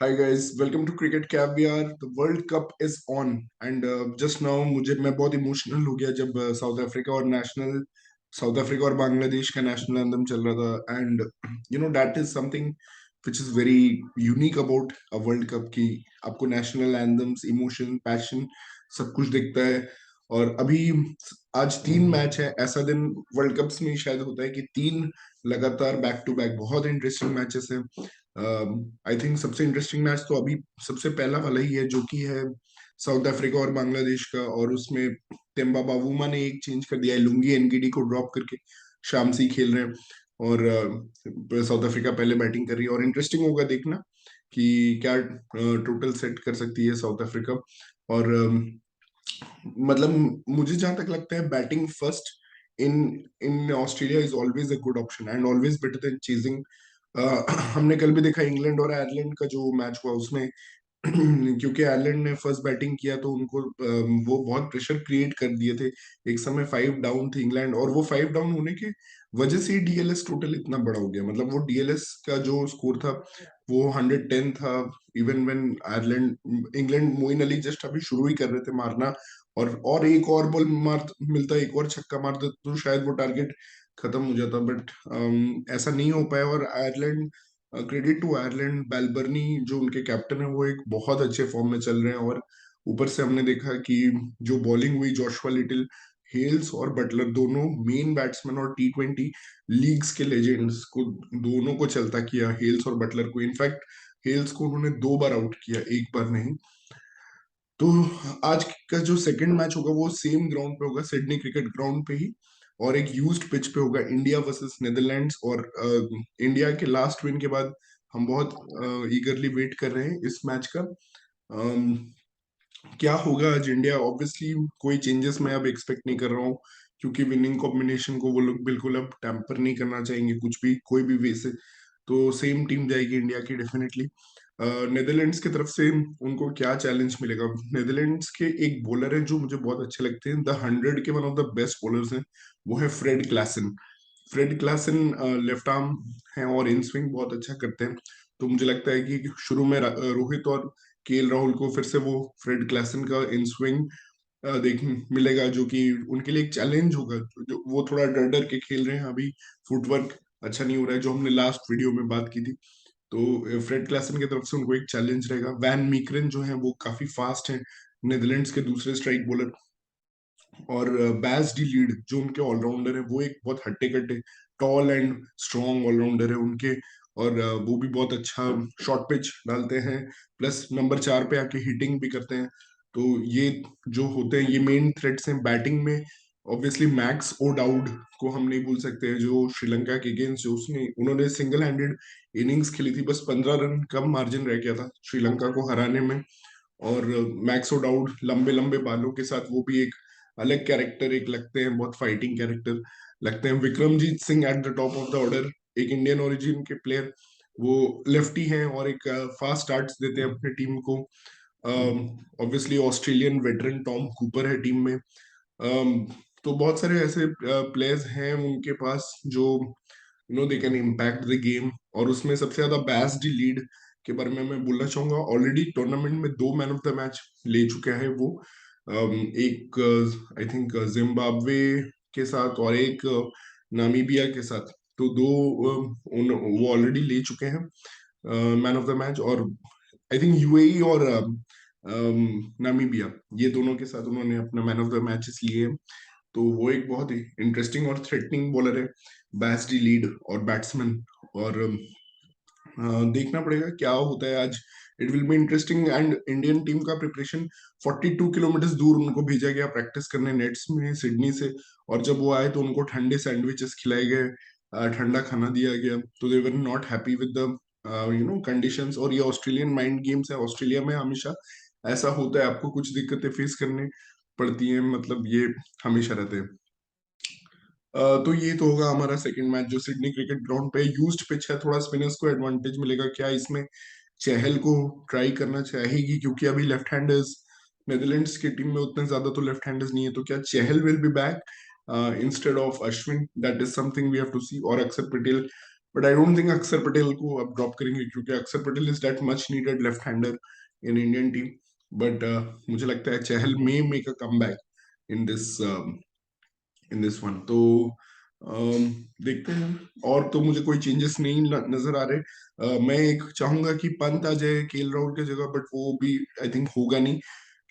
Hi guys, welcome to Cricket Caviar. The World Cup is on and just now मैं बहुत emotional हो गया जब साउथ अफ्रीका और बांग्लादेश का नेशनल एंथम चल रहा था and that is something which is very unique about a world cup की आपको नेशनल एंथम्स इमोशन पैशन सब कुछ दिखता है। और अभी आज तीन मैच है। ऐसा दिन वर्ल्ड कप्स में शायद होता है कि तीन लगातार बैक टू बैक बहुत इंटरेस्टिंग मैचेस हैं। आई थिंक सबसे इंटरेस्टिंग मैच तो अभी सबसे पहला वाला ही है जो कि है साउथ अफ्रीका और बांग्लादेश का। और उसमें तेम्बा बावूमा ने एक चेंज कर दिया है, लुंगी एनगीडी को ड्रॉप करके शामसी खेल रहे हैं। और साउथ अफ्रीका पहले बैटिंग कर रही है और इंटरेस्टिंग होगा देखना कि क्या टोटल सेट कर सकती है साउथ अफ्रीका। और मतलब मुझे जहां तक लगता है batting first in in Australia is always a good option and always better than chasing. हमने कल भी देखा इंग्लैंड और आयरलैंड का जो मैच हुआ उसमें क्योंकि आयरलैंड ने फर्स्ट बैटिंग किया तो उनको वो बहुत प्रेशर क्रिएट कर दिए थे। एक समय 5 डाउन थे इंग्लैंड और वो 5 डाउन होने की वजह से डीएलएस टोटल इतना बड़ा हो गया। मतलब वो डीएलएस का जो स्कोर था वो 110 था। Even when Ireland England Moeen Ali just अभी शुरू ही कर रहे थे मारना और एक और बॉल मार मिलता, एक और छक्का मार देता तो शायद वो टारगेट खत्म हो जाता। बट ऐसा नहीं हो पाया। और Ireland, credit to Ireland, Balbirnie जो उनके कैप्टन है वो एक बहुत अच्छे फॉर्म में चल रहे हैं। और ऊपर से हमने देखा कि जो बॉलिंग हुई जोशुआ लिटिल, हेल्स और बटलर दोनों मेन बैट्समैन और टी20 लीग्स के लेजेंड्स को दोनों को चलता किया, हेल्स और बटलर को। इनफैक्ट हेल्स को उन्होंने 2 बार आउट किया, एक बार नहीं। तो आज का जो सेकंड मैच होगा वो सेम ग्राउंड पे होगा, सिडनी क्रिकेट ग्राउंड पे ही। और एक यूज्ड पिच पे होगा, इंडिया वर्सेस नेदरलैंड्स। और इंडिया के लास्ट विन के बाद हम बहुत ईगरली वेट कर रहे हैं इस मैच का। अम, क्या होगा आज इंडिया, ऑब्वियसली कोई चेंजेस मैं अब एक्सपेक्ट नहीं कर रहा हूँ क्योंकि विनिंग कॉम्बिनेशन को वो लोग बिल्कुल अब टैम्पर नहीं करना चाहेंगे कुछ भी कोई भी वे से। तो सेम टीम जाएगी इंडिया की डेफिनेटली। नेदरलैंड्स की तरफ से उनको क्या चैलेंज मिलेगा? नेदरलैंड्स के एक बॉलर है जो मुझे बहुत अच्छे लगते हैं, द 100 के one of the best bowlers हैं, वो है Fred Klaassen. Fred Klaassen left arm हैं और इन स्विंग बहुत अच्छा करते हैं। तो मुझे लगता है कि शुरू में रोहित और केएल राहुल को फिर से वो फ्रेड क्लासन का इन स्विंग देख मिलेगा जो कि उनके लिए एक चैलेंज होगा। जो वो थोड़ा डर डर के खेल रहे हैं अभी, फुटवर्क अच्छा नहीं हो रहा है जो हमने लास्ट वीडियो में बात की थी। तो फ्रेड क्लासन की तरफ से उनको एक चैलेंज रहेगा। वैन मीकरन जो है वो काफी फास्ट है, नेदरलैंड्स के दूसरे स्ट्राइक बॉलर। और बैस डी लीड जो उनके ऑलराउंडर है वो एक बहुत हट्टे कट्टे टॉल एंड स्ट्रॉन्ग ऑलराउंडर है उनके। और वो भी बहुत अच्छा शॉर्ट पिच डालते हैं, प्लस नंबर 4 पे आके हिटिंग भी करते हैं। तो ये जो होते हैं ये मेन थ्रेड्स हैं बैटिंग में। ऑब्वियसली मैक्स ओडाउड को हम नहीं भूल सकते हैं जो श्रीलंका के अगेंस्ट जो उसने उन्होंने सिंगल हैंडेड इनिंग्स खेली थी, बस 15 रन कम मार्जिन रह गया था श्रीलंका को हराने में। और मैक्स ओडाउड लंबे लंबे बालों के साथ वो भी एक अलग कैरेक्टर एक लगते हैं, बहुत फाइटिंग कैरेक्टर लगते हैं। Vikramjit Singh at the top of the order, एक इंडियन ओरिजिन के प्लेयर, वो लेफ्टी हैं और एक फास्ट स्टार्ट्स देते हैं अपने टीम को। Obviously Australian veteran Tom Cooper है टीम में। तो बहुत सारे ऐसे प्लेयर्स हैं उनके पास जो they can impact the game. और उसमें सबसे ज्यादा बैस डी लीड के बारे में मैं बोलना चाहूंगा। ऑलरेडी टूर्नामेंट में 2 मैन ऑफ द मैच ले चुका है वो। एक आई थिंक जिम्बाब्वे के साथ और एक नामीबिया के साथ। तो दो वो ऑलरेडी ले चुके हैं मैन ऑफ द मैच। और आई थिंक यूएई और नामीबिया, ये दोनों के साथ उन्होंने अपना मैन ऑफ द मैचेस लिए हैं। तो वो एक बहुत ही इंटरेस्टिंग और थ्रेटनिंग बॉलर है, बैस डी लीड और बैट्समैन। और देखना पड़ेगा क्या होता है आज। It will be interesting. And Indian team का प्रिपरेशन 42 किलोमीटर दूर उनको भेजा गया प्रैक्टिस करने नेट्स में सिडनी से। और जब वो आए तो उनको ठंडे सैंडविचेस खिलाए गए, ठंडा खाना दिया गया। तो they were not happy with the conditions. और ये ऑस्ट्रेलियन माइंड गेम्स है, ऑस्ट्रेलिया में हमेशा ऐसा होता है, आपको कुछ दिक्कतें फेस करनी पड़ती हैं, मतलब ये हमेशा रहते हैं। तो ये तो होगा हमारा सेकंड मैच जो सिडनी क्रिकेट ग्राउंड पे यूज्ड पिच है, थोड़ा स्पिनर्स को एडवांटेज मिलेगा क्या इसमें? चहल को ट्राई करना चाहेगी क्योंकि अभी लेफ्ट हैंडर्स नेदरलैंड्स की टीम में उतने ज्यादा तो लेफ्ट हैंडर्स नहीं है। तो क्या Chahal will be back instead of Ashwin? That is something we have to see. और Akshar Patel but I don't think Akshar Patel को अब ड्रॉप करेंगे, क्योंकि Akshar Patel is that much needed left hander in Indian team. But मुझे लगता है Chahal may make a come back in this one. तो देखते हैं। और तो मुझे कोई चेंजेस नहीं नजर आ रहे। मैं एक चाहूंगा कि पंत आ जाए केएल राहुल की जगह, बट वो भी आई थिंक होगा नहीं,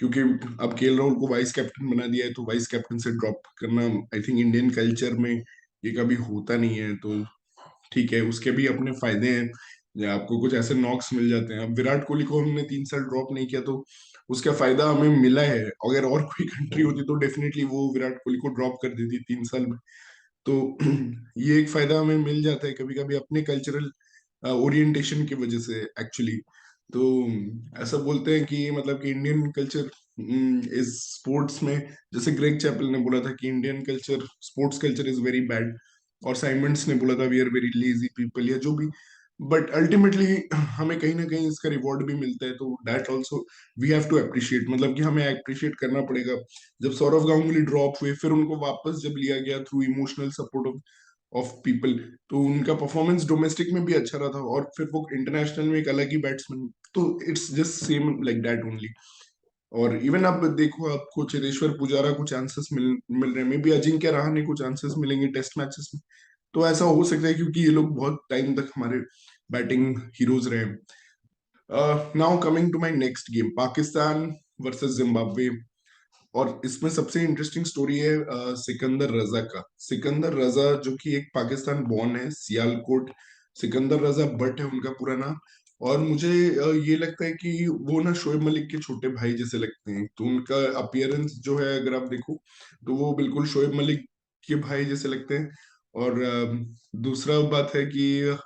क्योंकि अब केएल राहुल को वाइस कैप्टन बना दिया है, तो वाइस कैप्टन से ड्रॉप करना आई थिंक इंडियन कल्चर में ये कभी होता नहीं है। तो ठीक है, उसके भी अपने फायदे हैं, या आपको कुछ ऐसे नॉक्स मिल जाते हैं। अब विराट कोहली को हमने 3 साल ड्रॉप नहीं किया, तो उसका फायदा हमें मिला है। अगर और कोई कंट्री होती तो डेफिनेटली वो विराट कोहली को ड्रॉप कर देती 3 साल में। तो ये एक फायदा हमें मिल जाता है कभी कभी अपने कल्चरल ओरिएंटेशन की वजह से एक्चुअली। तो ऐसा बोलते हैं कि मतलब कि इंडियन कल्चर इज स्पोर्ट्स में, जैसे ग्रेग चैपल ने बोला था कि Indian culture, sports culture is very bad, और साइमंड्स ने बोला था we are very lazy people, या जो भी। बट अल्टीमेटली हमें कहीं ना कहीं इसका रिवॉर्ड भी मिलता है, तो that also we have to appreciate, मतलब कि हमें अप्रिशिएट करना पड़ेगा। जब सौरव गांगुली ड्रॉप हुए, फिर उनको वापस जब लिया गया through emotional support of people, तो उनका परफॉर्मेंस डोमेस्टिक में भी अच्छा रहा था, और फिर वो इंटरनेशनल में एक अलग ही बैट्समैन। तो it's just same like that only. और इवन आप देखो, आपको चेतेश्वर पुजारा को चांसेस मिल रहे हैं, मे बी अजिंक्य रहाणे को चांसेस मिलेंगे टेस्ट मैचेस में। तो ऐसा हो सकता है, क्योंकि ये लोग बहुत टाइम तक हमारे बैटिंग हीरोज रहे। Now coming to my next game, Pakistan versus Zimbabwe. और इसमें सबसे इंटरेस्टिंग स्टोरी है सिकंदर रजा का। सिकंदर रजा जो कि एक पाकिस्तान बॉर्न है, सियालकोट, सिकंदर रजा बट है उनका पूरा नाम। और मुझे ये लगता है कि वो ना शोएब मलिक के छोटे भाई जैसे लगते हैं, तो उनका अपीयरेंस जो है अगर आप देखो, तो वो बिल्कुल शोएब मलिक के भाई जैसे लगते हैं। और दूसरा बात है कि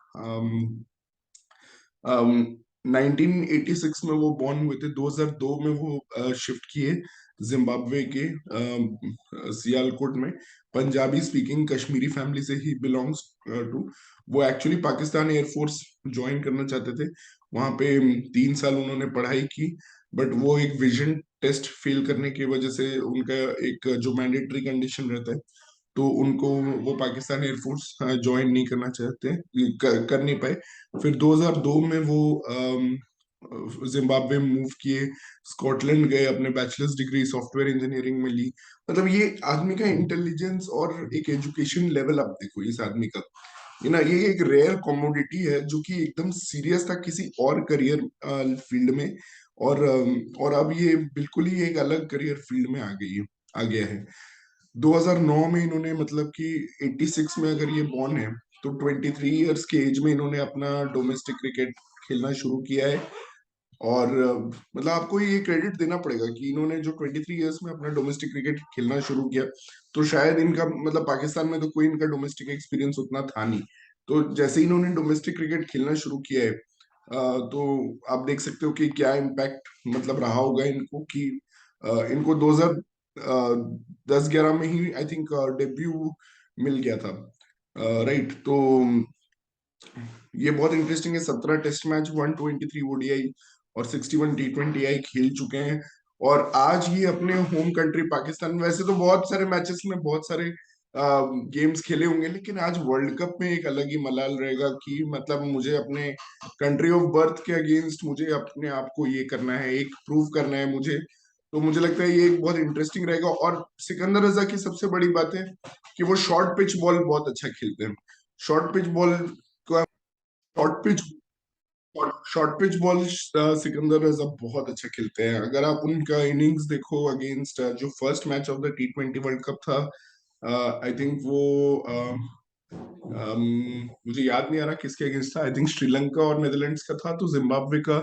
1986 में वो बॉर्न हुए थे, 2002 में वो शिफ्ट किए जिम्बाब्वे के सियालकोट में। पंजाबी स्पीकिंग कश्मीरी फैमिली से ही बिलोंग्स टू। वो एक्चुअली पाकिस्तान एयरफोर्स ज्वाइन करना चाहते थे। वहां पे 3 साल उन्होंने पढ़ाई की, बट वो एक विजन टेस्ट फेल करने की वजह से उनका एक जो मैंडेटरी कंडीशन रहता है, तो उनको वो पाकिस्तान एयरफोर्स ज्वाइन नहीं करना चाहते, कर नहीं पाए। फिर 2002 में वो जिम्बाब्वे मूव किए, स्कॉटलैंड गए, अपने बैचलर्स डिग्री सॉफ्टवेयर इंजीनियरिंग में ली। मतलब ये आदमी का इंटेलिजेंस और एक एजुकेशन लेवल आप देखो इस आदमी का, ये ना, ये एक रेयर कमोडिटी है जो कि एकदम सीरियस था किसी और करियर फील्ड में। और अब ये बिल्कुल ही एक अलग करियर फील्ड में आ गया है। 2009 में इन्होंने, मतलब कि 86 में अगर ये बॉर्न है, तो 23 इयर्स के एज में इन्होंने अपना डोमेस्टिक क्रिकेट खेलना शुरू किया है। और मतलब आपको ये क्रेडिट देना पड़ेगा कि इन्होंने जो 23 इयर्स में अपना डोमेस्टिक क्रिकेट खेलना शुरू किया, तो शायद इनका मतलब पाकिस्तान में तो कोई इनका डोमेस्टिक एक्सपीरियंस उतना था नहीं। तो जैसे ही इन्होंने डोमेस्टिक क्रिकेट खेलना शुरू किया है, तो आप देख सकते हो कि क्या इम्पैक्ट मतलब रहा होगा इनको, कि इनको 2010-11 में ही आई थिंक डेब्यू मिल गया था, राइट। तो ये बहुत इंटरेस्टिंग है। 17 टेस्ट मैच, 123 ओडीआई और 61 T20I खेल चुके हैं। और आज ये अपने होम कंट्री पाकिस्तान में, वैसे तो बहुत सारे मैचेस में बहुत सारे गेम्स खेले होंगे, लेकिन आज वर्ल्ड कप में एक अलग ही मलाल रहेगा कि मतलब मुझे अपने कंट्री ऑफ बर्थ के अगेंस्ट मुझे अपने आप को ये करना है, एक प्रूव करना है मुझे। तो मुझे लगता है ये एक बहुत इंटरेस्टिंग रहेगा। और सिकंदर रजा की सबसे बड़ी बात है कि वो शॉर्ट पिच बॉल बहुत अच्छा खेलते हैं। Short pitch ball short pitch short pitch ball Sikandar Raza बहुत अच्छा खेलते हैं। अगर आप उनका इनिंग्स देखो अगेंस्ट जो first match of the T20 world cup था, आई थिंक वो मुझे याद नहीं आ रहा किसके अगेंस्ट था, आई थिंक श्रीलंका और नेदरलैंड्स का था, तो जिम्बाब्वे का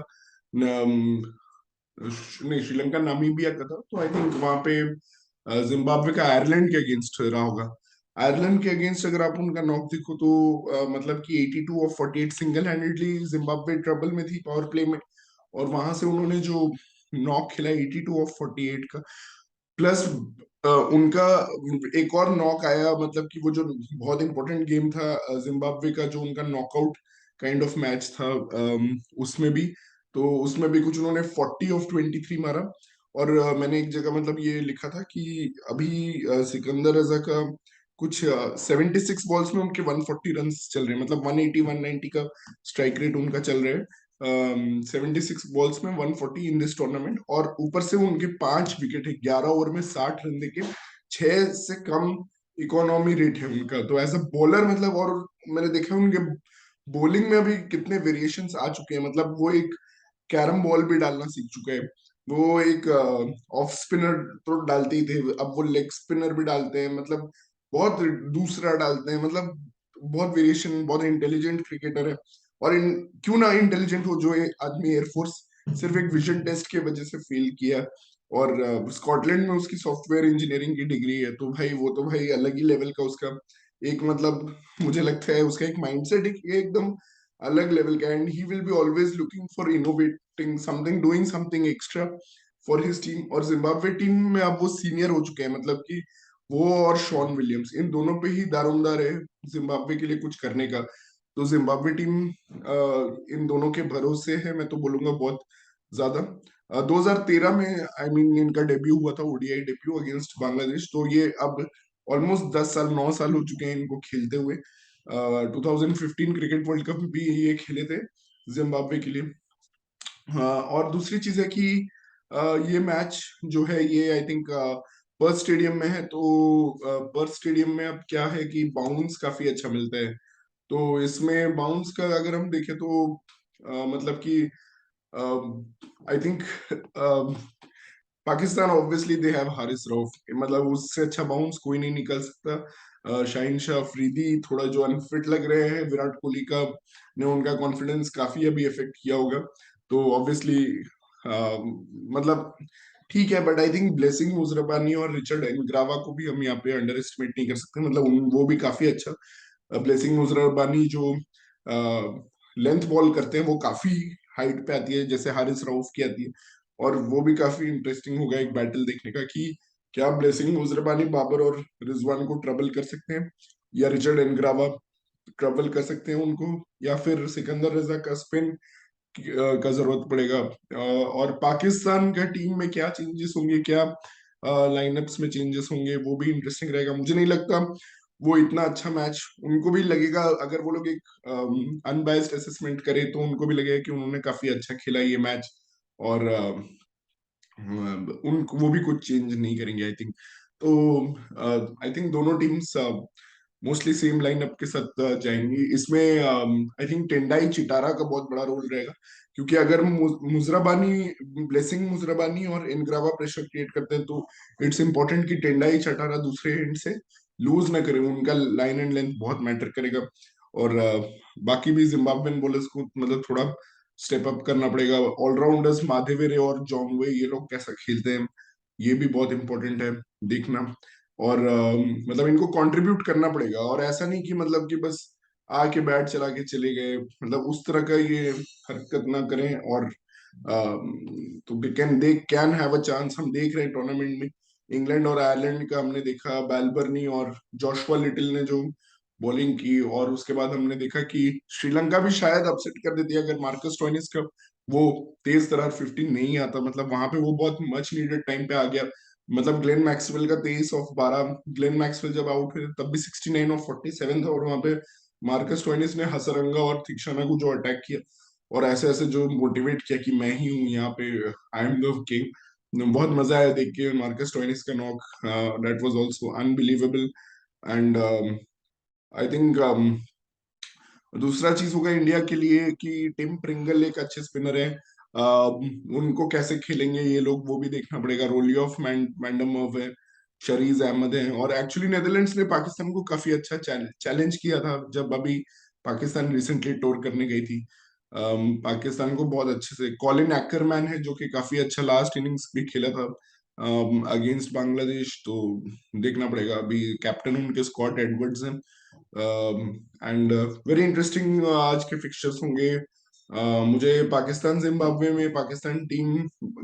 नहीं, श्रीलंका नामीबिया का था, तो आई थिंक वहां पे जिम्बाब्वे का आयरलैंड के अगेंस्ट रहा होगा। आयरलैंड के अगेंस्ट अगर आप उनका नॉक देखो, तो मतलब कि 82 of 48 single handedly Zimbabwe trouble में थी पावर प्ले में। और वहां से उन्होंने जो नॉक खेला 82 ऑफ 48 का, प्लस उनका एक और नॉक आया, मतलब कि वो जो बहुत इंपॉर्टेंट गेम था जिम्बाब्वे का, जो उनका नॉकआउट काइंड ऑफ मैच था, उसमें भी, तो उसमें भी कुछ उन्होंने 40 ऑफ 23 मारा। और मैंने एक जगह मतलब ये लिखा था कि अभी सिकंदर रजा का कुछ 76 बॉल्स में उनके 140 रन चल रहे हैं, मतलब 180 190 का स्ट्राइक रेट उनका चल रहा है। 76 बॉल्स में 140 इन दिस टूर्नामेंट, और ऊपर से उनके 5 विकेट है 11 ओवर में 60 रन देके। 6 से कम इकोनॉमी रेट है उनका, तो एज अ बॉलर मतलब। और मैंने देखा उनके बॉलिंग में अभी कितने वेरिएशंस आ चुके हैं, मतलब वो एक कैरम बॉल भी डालना सीख चुके हैं। वो एक ऑफ स्पिनर तो डालते ही थे, अब वो लेग स्पिनर भी डालते हैं, मतलब बहुत दूसरा डालते हैं, मतलब बहुत वेरिएशन, बहुत इंटेलिजेंट क्रिकेटर है। और क्यों ना इंटेलिजेंट हो, जो ये आदमी एयरफोर्स सिर्फ एक विजन टेस्ट के वजह से फेल किया। और स्कॉटलैंड में उसकी सॉफ्टवेयर इंजीनियरिंग की डिग्री है, तो भाई वो तो भाई अलग ही लेवल का उसका एक मतलब, मुझे लगता है उसका एक माइंडसेट एकदम अलग लेवल का। And he will be always looking for innovating something, doing something extra for his team. और जिम्बाब्वे टीम में अब वो सीनियर हो चुके हैं, मतलब कि वो और शॉन विलियम्स, इन दोनों पे ही दारोमदार है जिम्बाब्वे के लिए कुछ करने का। तो जिम्बाब्वे टीम इन दोनों के भरोसे है, मैं तो बोलूंगा बहुत ज्यादा। 2013 में आई मीन इनका डेब्यू हुआ था, ओडीआई डेब्यू अगेंस्ट बांग्लादेश, तो ये अब ऑलमोस्ट 10 साल 9 साल हो चुके हैं इनको खेलते हुए। 2015 क्रिकेट वर्ल्ड कप भी ये खेले थे जिम्बाब्वे के लिए। और दूसरी चीज है कि ये मैच जो है ये आई थिंक पर्थ स्टेडियम में है, तो पर्थ स्टेडियम में अब क्या है कि बाउंस काफी अच्छा मिलता है। तो इसमें बाउंस का अगर हम देखें तो मतलब कि I think Pakistan obviously they have Haris Rauf, मतलब उससे अच्छा बाउंस कोई नहीं निकल सकता। शाहीन शाह अफरीदी थोड़ा जो अनफिट लग रहे हैं, विराट कोहली का ने उनका कॉन्फिडेंस काफी अभी इफेक्ट किया होगा। तो ऑब्वियसली मतलब ठीक है, but I think Blessing Muzarabani और रिचर्ड एनग्रावा को भी हम यहाँ पे अंडर एस्टिमेट नहीं कर सकते, मतलब वो भी काफी अच्छा। ब्लेसिंग मुजरबानी जो लेंथ बॉल करते हैं वो काफी हाइट पे आती है, जैसे हारिस रऊफ की आती है। और वो भी काफी इंटरेस्टिंग होगा एक बैटल देखने का कि क्या ब्लेसिंग मुजरबानी बाबर और रिजवान को ट्रबल कर सकते हैं, या रिचर्ड एनग्रावा ट्रबल कर सकते हैं उनको, या फिर सिकंदर रजा का स्पिन का जरूरत पड़ेगा। और पाकिस्तान का टीम में क्या चेंजेस होंगे, क्या लाइनअप्स में चेंजेस होंगे, वो भी इंटरेस्टिंग रहेगा। मुझे नहीं लगता वो इतना अच्छा मैच उनको भी लगेगा, अगर वो लोग एक अनबायस्ड असेसमेंट करें तो उनको भी लगेगा कि उन्होंने काफी अच्छा खेला ये मैच। और उन वो भी कुछ चेंज नहीं करेंगे आई थिंक। तो आई थिंक दोनों टीम्स मोस्टली सेम लाइनअप के साथ जाएंगी इसमें। आई थिंक टेंडाई चिटारा का बहुत बड़ा रोल रहेगा, क्योंकि अगर मुजराबानी ब्लेसिंग मुजराबानी और इनग्रावा प्रेशर क्रिएट करते हैं, तो इट्स इंपॉर्टेंट कि टेंडाई चिटारा दूसरे एंड से लूज ना करें, उनका लाइन एंड लेंथ बहुत मैटर करेगा। और बाकी भी जिम्बाब्वेन बॉलर्स को मतलब थोड़ा स्टेप अप करना पड़ेगा। ऑलराउंडर्स माधेवेरे और जोंगवे ये लोग कैसा खेलते हैं, ये भी बहुत इंपॉर्टेंट है देखना। और मतलब इनको कंट्रीब्यूट करना पड़ेगा, और ऐसा नहीं कि मतलब कि बस आके बैट चला के चले गए, मतलब उस तरह का ये हरकत ना करें। और तो they can have a chance. हम देख रहे हैं टूर्नामेंट में इंग्लैंड और आयरलैंड का, हमने देखा बैलबर्नी और जोशुआ लिटिल ने जो बॉलिंग की, और उसके बाद हमने देखा कि श्रीलंका भी शायद अपसेट कर देती है अगर मार्कस स्टोइनिस का वो तेज तर्रार 15 नहीं आता, मतलब वहां पे वो बहुत मच नीडेड टाइम पे आ गया। मतलब ग्लेन मैक्सवेल का 23 ऑफ 12, ग्लेन मैक्सवेल जब आउट हुए तब भी 69 ऑफ 47 था, और वहां पे मार्कस टोइनिस ने हसरंगा और थिक्शना को जो अटैक किया और ऐसे ऐसे जो मोटिवेट किया कि मैं ही हूँ यहाँ पे, आई एम द किंग। बहुत मजा आया देख के मार्कस टोइनिस का knock, that was also unbelievable. And I think दूसरा चीज होगा इंडिया के लिए कि टिम प्रिंगल एक अच्छे स्पिनर है। उनको कैसे खेलेंगे ये लोग वो भी देखना पड़ेगा। रोली ऑफ मैंडमव है, शरीज अहमद है, और एक्चुअली नेदरलैंड्स ने पाकिस्तान को काफी अच्छा चैलेंज किया था जब अभी पाकिस्तान रिसेंटली टूर करने गई थी। पाकिस्तान को बहुत अच्छे से कॉलिन एक्करमैन है जो कि काफी अच्छा लास्ट इनिंग्स भी खेला था अगेंस्ट बांग्लादेश, तो देखना पड़ेगा। अभी कैप्टन उनके स्कॉट एडवर्ड्स हैं। एंड वेरी इंटरेस्टिंग आज के फिक्चर्स होंगे। मुझे पाकिस्तान जिम्बाब्वे में पाकिस्तान टीम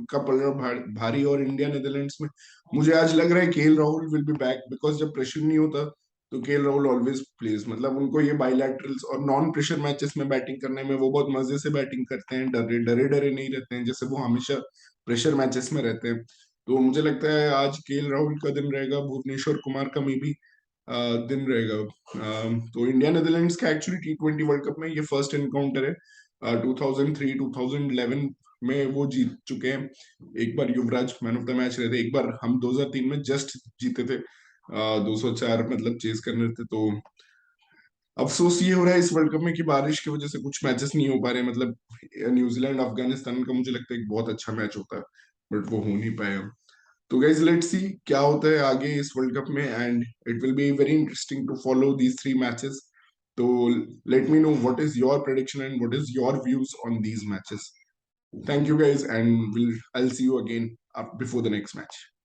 का पलड़ा भारी, और इंडिया नेदरलैंड्स में मुझे आज लग रहा है KL Rahul will be back, because जब प्रेशर नहीं होता तो केएल राहुल ऑलवेज प्लेज, मतलब उनको ये बायलैटरल्स और नॉन प्रेशर मैचेस में बैटिंग करने में वो बहुत मजे से बैटिंग करते हैं, डरे डरे डरे नहीं रहते हैं जैसे वो हमेशा प्रेशर मैचेस में रहते हैं। तो मुझे लगता है आज केएल राहुल का दिन रहेगा, भुवनेश्वर कुमार का मे भी दिन रहेगा। तो इंडिया नेदरलैंड्स का एक्चुअली T20 वर्ल्ड कप में ये फर्स्ट एनकाउंटर है। 2003 2011 में वो जीत चुके हैं। एक बार युवराज मैन ऑफ द मैच रहे थे, एक बार हम 2003 में जस्ट जीते थे, 204 मतलब चेज करने थे। तो अफसोस ये हो रहा है इस वर्ल्ड कप में कि बारिश की वजह से कुछ मैचेस नहीं हो पा रहे। मतलब न्यूजीलैंड अफगानिस्तान का मुझे लगता है एक बहुत अच्छा मैच होता है, बट वो हो नहीं पाया। तो गाइज लेट्स सी क्या होता है आगे इस वर्ल्ड कप में, and it will be very interesting to follow these three matches. तो let me know what is your prediction and what is your views on these matches. Thank you guys, and I'll see you again up before the next match.